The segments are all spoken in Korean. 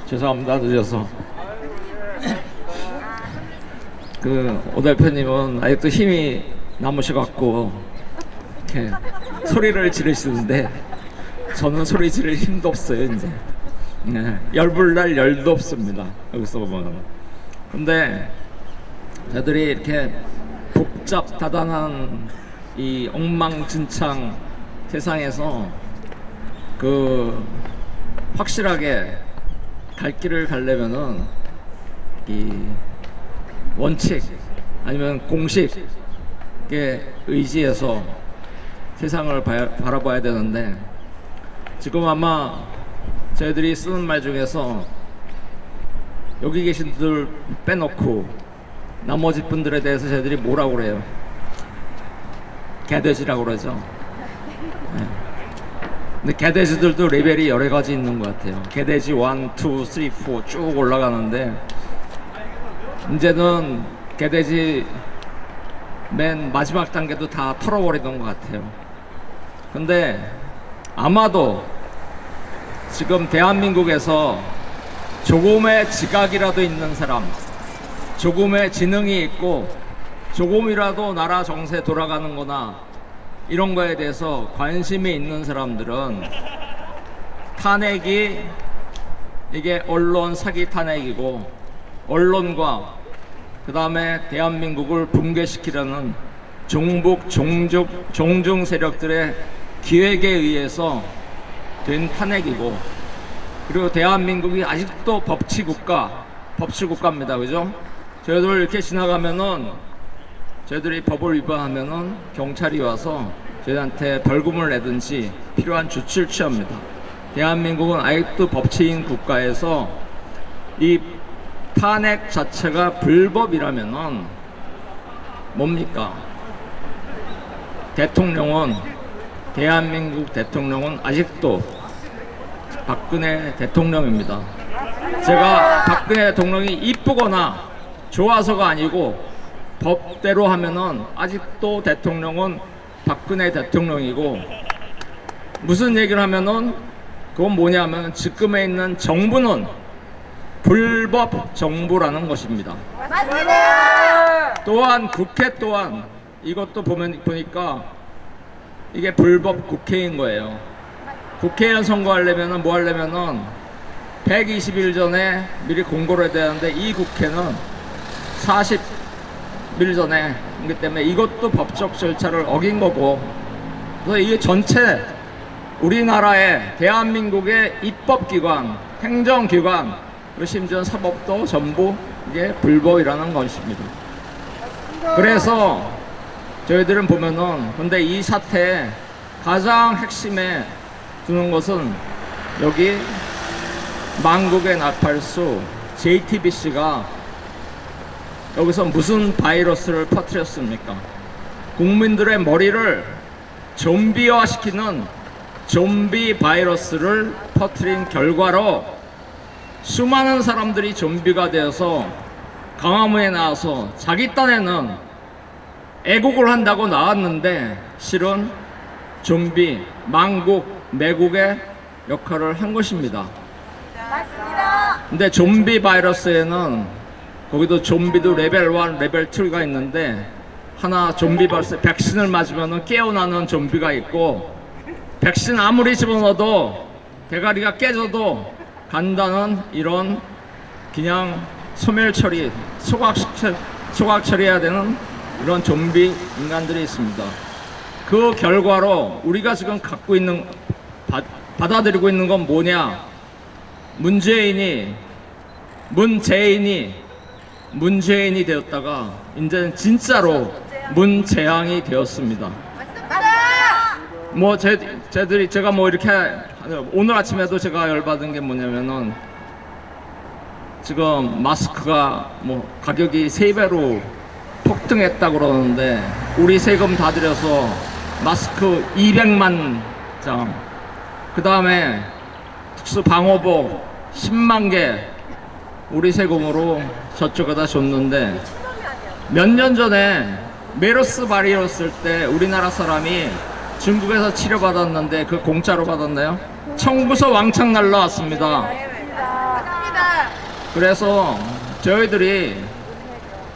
죄송합니다, 늦어서. 오 대표님은 아직도 힘이 남으셔갖고 이렇게 소리를 지르시는데 저는 소리 지를 힘도 없어요 이제. 열불날 열도 없습니다 여기서 보면. 근데 저들이 이렇게 복잡다단한 이 엉망진창 세상에서 확실하게 갈 길을 가려면은 이 원칙 아니면 공식에 의지해서 세상을 바라봐야 되는데, 지금 아마 저희들이 쓰는 말 중에서 여기 계신 분들 빼놓고 나머지 분들에 대해서 저희들이 뭐라고 그래요? 개돼지라고 그러죠. 네. 근데 개돼지들도 레벨이 여러 가지 있는 것 같아요. 개돼지 1, 2, 3, 4 쭉 올라가는데, 이제는 개돼지 맨 마지막 단계도 다 털어버리는 것 같아요. 근데 아마도 지금 대한민국에서 조금의 지각이라도 있는 사람, 조금의 지능이 있고 조금이라도 나라 정세 돌아가는 거나 이런 거에 대해서 관심이 있는 사람들은 탄핵이 이게 언론 사기 탄핵이고, 언론과 그 다음에 대한민국을 붕괴시키려는 종북 종중 세력들의 기획에 의해서 된 탄핵이고, 그리고 대한민국이 아직도 법치국가입니다. 그죠? 저희들 이렇게 지나가면은, 저희들이 법을 위반하면은 경찰이 와서 저희한테 벌금을 내든지 필요한 조치를 취합니다. 대한민국은 아직도 법치인 국가에서 이 탄핵 자체가 불법이라면은 뭡니까? 대한민국 대통령은 아직도 박근혜 대통령입니다. 제가 박근혜 대통령이 이쁘거나 좋아서가 아니고 법대로 하면은 아직도 대통령은 박근혜 대통령이고, 무슨 얘기를 하면은 그건 뭐냐면 지금에 있는 정부는 불법 정부라는 것입니다. 맞습니다. 또한 국회 또한 이것도 보니까 이게 불법 국회인 거예요. 국회의원 선거하려면은 뭐 하려면은 120일 전에 미리 공고를 해야 되는데, 이 국회는 40일 전에 하기 때문에 이것도 법적 절차를 어긴 거고, 그래서 이게 전체 우리나라의 대한민국의 입법기관, 행정기관, 그리고 심지어 사법도 전부 이게 불법이라는 것입니다. 그래서 저희들은 보면은, 근데 이 사태의 가장 핵심에 두는 것은 여기 만국의 나팔수 JTBC가 여기서 무슨 바이러스를 퍼뜨렸습니까? 국민들의 머리를 좀비화시키는 좀비 바이러스를 퍼뜨린 결과로 수많은 사람들이 좀비가 되어서 강화문에 나와서 자기 딴에는 애국을 한다고 나왔는데 실은 좀비, 망국, 매국의 역할을 한 것입니다. 맞습니다. 근데 좀비 바이러스에는 거기도 좀비도 레벨 1, 레벨 2가 있는데, 하나 좀비 바이러스 백신을 맞으면 깨어나는 좀비가 있고, 백신 아무리 집어넣어도 대가리가 깨져도 간다는 이런 그냥 소멸 처리, 소각 처리해야 되는 이런 좀비 인간들이 있습니다. 그 결과로 우리가 지금 갖고 있는, 받아들이고 있는 건 뭐냐? 문재인이 되었다가 이제는 진짜로 문재앙이 되었습니다. 뭐 제가 뭐 이렇게, 오늘 아침에도 제가 열받은 게 뭐냐면은, 지금 마스크가 뭐 가격이 3배로 폭등했다고 그러는데, 우리 세금 다 들여서 마스크 200만 장, 그 다음에 특수 방호복 10만 개 우리 세금으로 저쪽에다 줬는데, 몇 년 전에 메르스 바이러스 때 우리나라 사람이 중국에서 치료받았는데 그 공짜로 받았나요? 청구서 왕창 날라왔습니다. 그래서 저희들이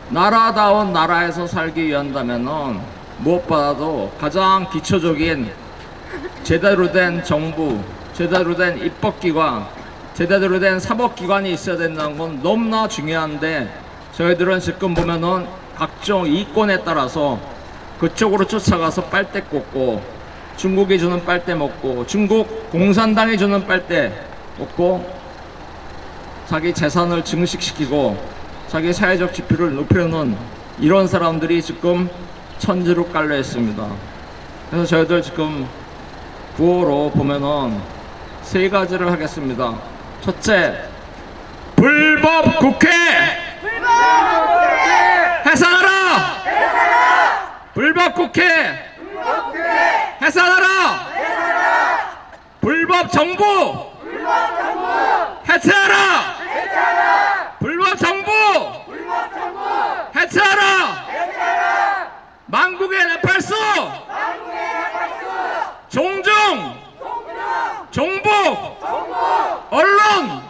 나라다운 나라에서 살기 위한다면은 무엇보다도 가장 기초적인 제대로 된 정부, 제대로 된 입법기관, 제대로 된 사법기관이 있어야 된다는 건 너무나 중요한데, 저희들은 지금 보면은 각종 이권에 따라서 그쪽으로 쫓아가서 빨대 꽂고, 중국이 주는 빨대 먹고, 중국 공산당이 주는 빨대 먹고, 자기 재산을 증식시키고 자기 사회적 지표를 높이려는 이런 사람들이 지금 천지로 깔려 있습니다. 그래서 저희들 지금 구호로 보면은 세 가지를 하겠습니다. 첫째, 불법 국회 해산하라! 불법 국회 해산하라! 불법 정부 해체하라! 불법 정부 해체하라! 만국의 나팔수 종중 종북 언론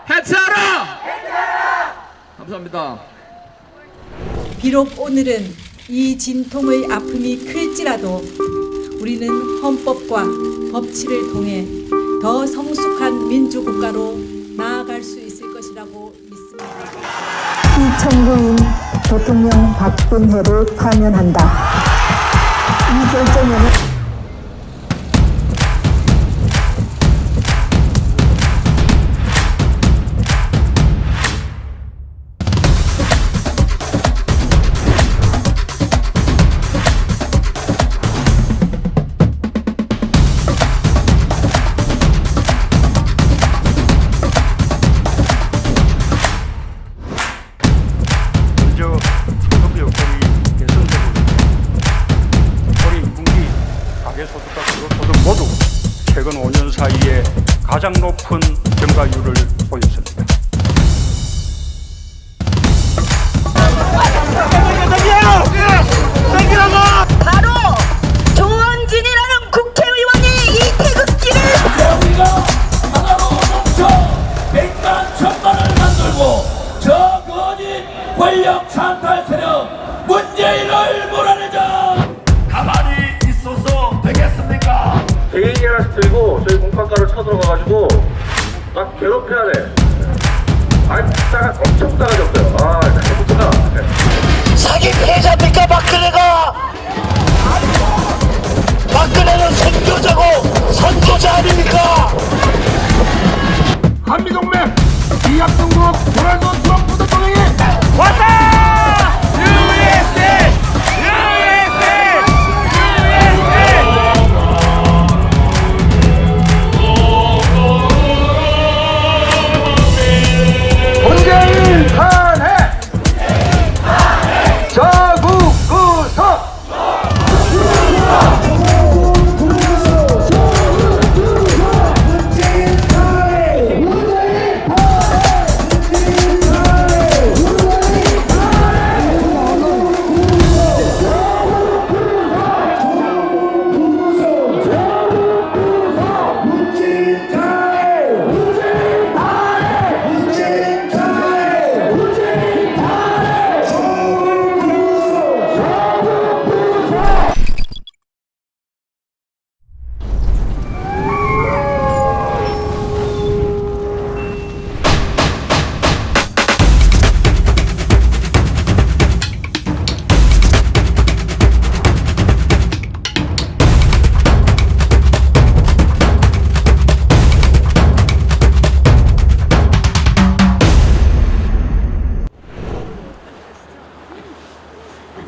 해체하라! 감사합니다. 비록 오늘은 이 진통의 아픔이 클지라도 우리는 헌법과 법치를 통해 더 성숙한 민주국가로 나아갈 수 있을 것이라고 믿습니다. 이청구인 대통령 박근혜를 파면한다. 이 결정에는 모두 최근 5년 사이에 가장 높은 증가율을 보였습니다. 바로 조원진이라는 국회의원이 이 태극기를 우리가 하나로 뭉쳐 백만 천만을 만들고 저 거짓 권력 찬탈 세력 문재인을 몰아내자. 가만히 있어서 되겠습니까? 개인이 하나씩 들고 저희 공판가를 쳐들어가가지고 막 괴롭혀야 돼. 싸가 엄청 싸가졌어요. 잘못했다. 사기 피해자입니까 박근혜가? 박근혜는 선교자고 선교자 아닙니까? 한미동맹 이합동국 도널드 트럼프 대통령이 왔다! 문재인 탄핵! 자국 구속!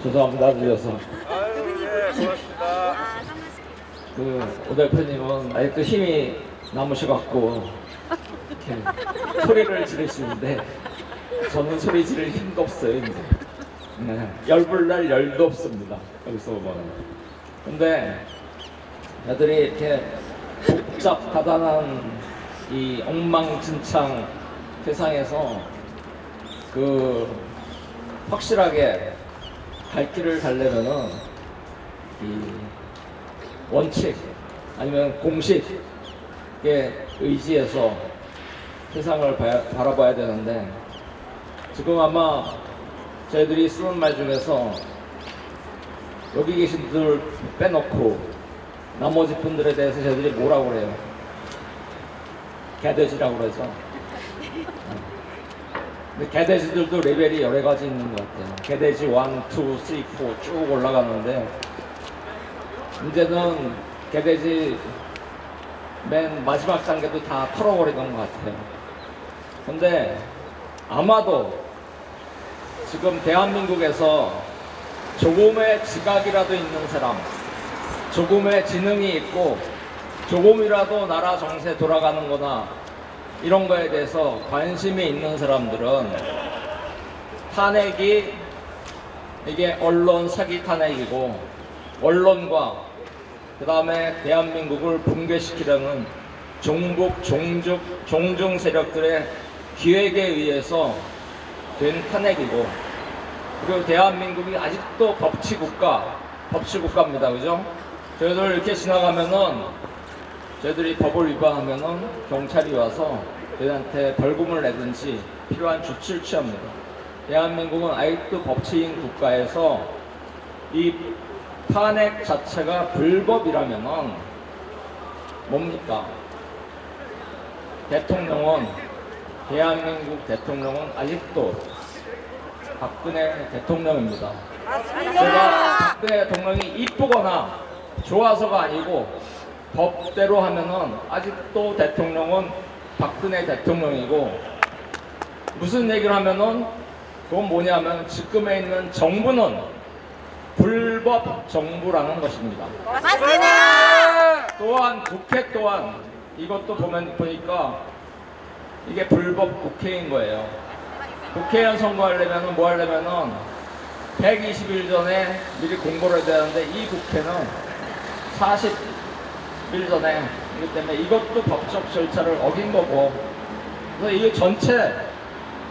죄송합니다. 늦어서. 오 대표님은 아직도 힘이 남으셔갖고 이렇게 소리를 지르시는데 저는 소리 지를 힘도 없어요 이제. 열불날 열도 없습니다. 여기서 보면. 근데 애들이 이렇게 복잡하다는 이 엉망진창 세상에서 확실하게 갈 길을 가려면은 이 원칙 아니면 공식에 의지해서 세상을 바라봐야 되는데, 지금 아마 저희들이 쓰는 말 중에서 여기 계신 분들 빼놓고 나머지 분들에 대해서 저희들이 뭐라고 그래요? 개돼지라고 그러죠. 근데 개돼지들도 레벨이 여러 가지 있는 것 같아요. 개돼지 1, 2, 3, 4 쭉 올라가는데, 이제는 개돼지 맨 마지막 단계도 다 털어버리는 것 같아요. 근데 아마도 지금 대한민국에서 조금의 지각이라도 있는 사람, 조금의 지능이 있고 조금이라도 나라 정세 돌아가는 거나 이런 거에 대해서 관심이 있는 사람들은 탄핵이 이게 언론 사기 탄핵이고, 언론과 그 다음에 대한민국을 붕괴시키려는 종북, 종중 세력들의 기획에 의해서 된 탄핵이고, 그리고 대한민국이 아직도 법치국가입니다. 그죠? 저희들 이렇게 지나가면은, 저희들이 법을 위반하면은 경찰이 와서 저희한테 벌금을 내든지 필요한 조치를 취합니다. 대한민국은 아직도 법치인 국가에서 이 탄핵 자체가 불법이라면은 뭡니까? 대한민국 대통령은 아직도 박근혜 대통령입니다. 제가 박근혜 대통령이 이쁘거나 좋아서가 아니고, 법대로 하면은 아직도 대통령은 박근혜 대통령이고, 무슨 얘기를 하면은 그건 뭐냐면 지금에 있는 정부는 불법 정부라는 것입니다. 맞습니다. 또한 국회 또한 이것도 보니까 이게 불법 국회인 거예요. 국회의원 선거하려면 뭐 하려면은 120일 전에 미리 공고를 해야 되는데, 이 국회는 40일 전에 이기 때문에 이것도 법적 절차를 어긴 거고, 그래서 이게 전체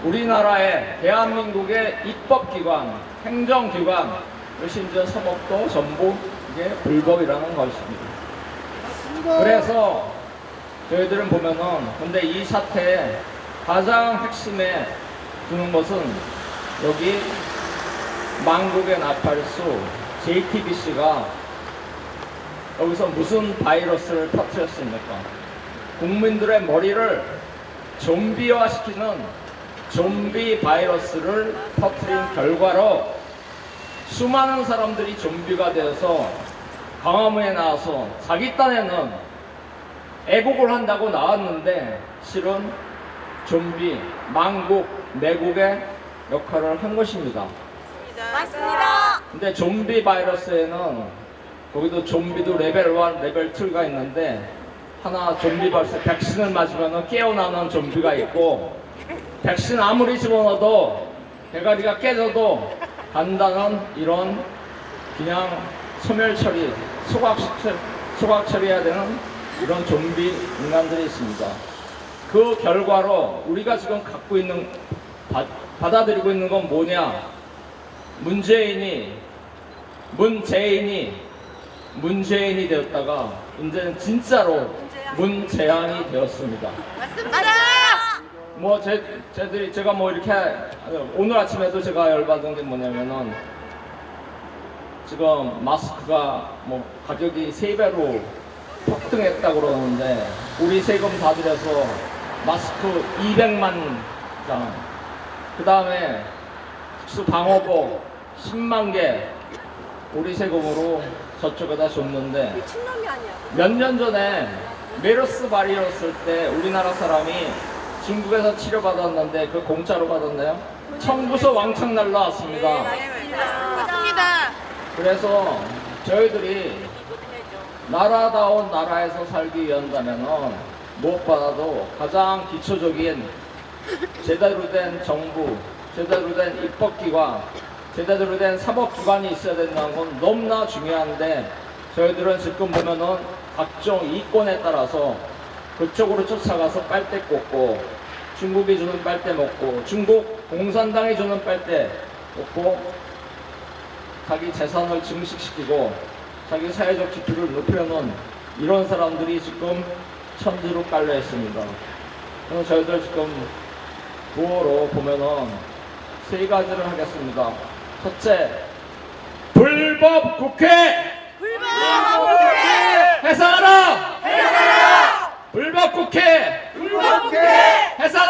우리나라의 대한민국의 입법기관, 행정기관, 심지어 사법도 전부 이게 불법이라는 것입니다. 그래서 저희들은 보면은, 근데 이 사태의 가장 핵심에 두는 것은 여기 만국의 나팔수 JTBC가 여기서 무슨 바이러스를 터뜨렸습니까? 국민들의 머리를 좀비화시키는 좀비 바이러스를 터뜨린 결과로 수많은 사람들이 좀비가 되어서 광화문에 나와서 자기 딴에는 애국을 한다고 나왔는데, 실은 좀비, 망국, 매국의 역할을 한 것입니다. 맞습니다. 근데 좀비 바이러스에는 거기도 좀비도 레벨 1, 레벨 2가 있는데, 하나 좀비 바이러스 백신을 맞으면 깨어나는 좀비가 있고, 백신 아무리 집어넣어도 대가리가 깨져도 간다는 이런 그냥 소멸 처리, 소각 처리해야 되는 이런 좀비 인간들이 있습니다. 그 결과로 우리가 지금 갖고 있는, 받아들이고 있는 건 뭐냐? 문재인이 되었다가 이제는 진짜로 문재앙이 되었습니다. 맞습니다. 뭐 제가 뭐 이렇게 오늘 아침에도 제가 열받은 게 뭐냐면은, 지금 마스크가 뭐 가격이 3배로 폭등했다고 그러는데, 우리 세금 다 들여서 마스크 200만 장, 그 다음에 특수 방호복 10만 개 우리 세금으로 저쪽에다 줬는데, 몇 년 전에 메르스 바이러스 때 우리나라 사람이 중국에서 치료받았는데 그 공짜로 받았나요? 청구서 왕창 날라왔습니다. 맞습니다. 그래서 저희들이 나라다운 나라에서 살기 위한다면은 무엇보다도 가장 기초적인 제대로 된 정부, 제대로 된 입법기관, 제대로 된 사법기관이 있어야 된다는 건 너무나 중요한데, 저희들은 지금 보면은 각종 이권에 따라서 그쪽으로 쫓아가서 빨대 꽂고, 중국이 주는 빨대 먹고, 중국 공산당이 주는 빨대 먹고, 자기 재산을 증식시키고 자기 사회적 지표를 높여놓은 이런 사람들이 지금 천지로 깔려 있습니다. 그래서 저희들 지금 구호로 보면은 세 가지를 하겠습니다. 첫째, 불법 국회 해산하라! 불법 국회 해산!